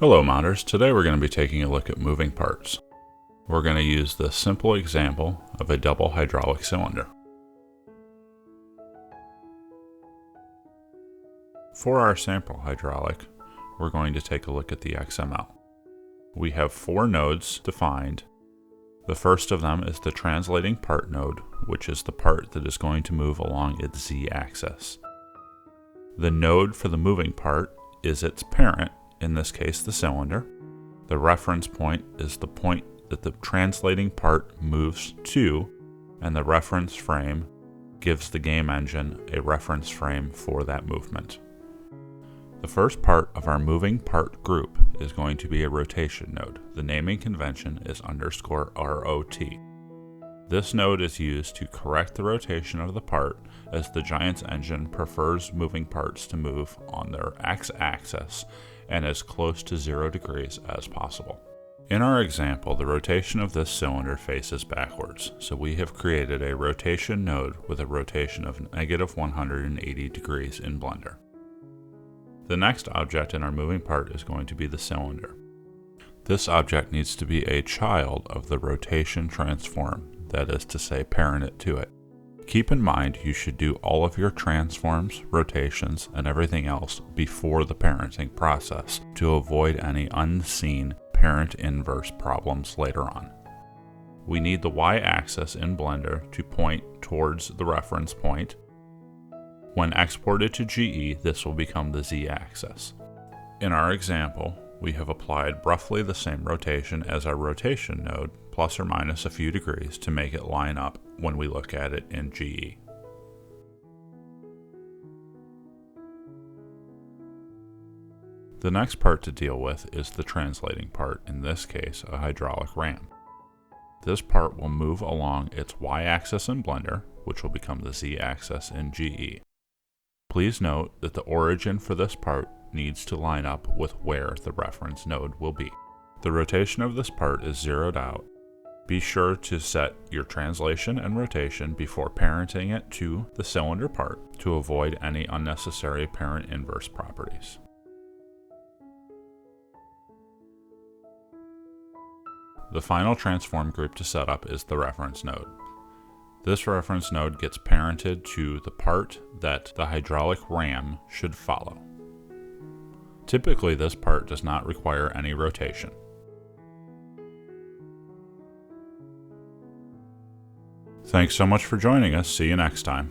Hello modders, today we're going to be taking a look at moving parts. We're going to use the simple example of a double hydraulic cylinder. For our sample hydraulic, we're going to take a look at the XML. We have 4 nodes defined. The first of them is the translating part node, which is the part that is going to move along its z-axis. The node for the moving part is its parent, in this case the cylinder. The reference point is the point that the translating part moves to, and the reference frame gives the game engine a reference frame for that movement. The first part of our moving part group is going to be a rotation node. The naming convention is _ROT. This node is used to correct the rotation of the part, as the Giant's engine prefers moving parts to move on their x-axis and as close to 0 degrees as possible. In our example, the rotation of this cylinder faces backwards, so we have created a rotation node with a rotation of -180 degrees in Blender. The next object in our moving part is going to be the cylinder. This object needs to be a child of the rotation transform, that is to say, parent it to it. Keep in mind you should do all of your transforms, rotations, and everything else before the parenting process to avoid any unseen parent inverse problems later on. We need the y-axis in Blender to point towards the reference point. When exported to GE, this will become the z-axis. In our example, we have applied roughly the same rotation as our rotation node, plus or minus a few degrees, to make it line up when we look at it in GE. The next part to deal with is the translating part, in this case a hydraulic ram. This part will move along its y-axis in Blender, which will become the z-axis in GE. Please note that the origin for this part needs to line up with where the reference node will be. The rotation of this part is zeroed out. Be sure to set your translation and rotation before parenting it to the cylinder part to avoid any unnecessary parent inverse properties. The final transform group to set up is the reference node. This reference node gets parented to the part that the hydraulic ram should follow. Typically, this part does not require any rotation. Thanks so much for joining us. See you next time.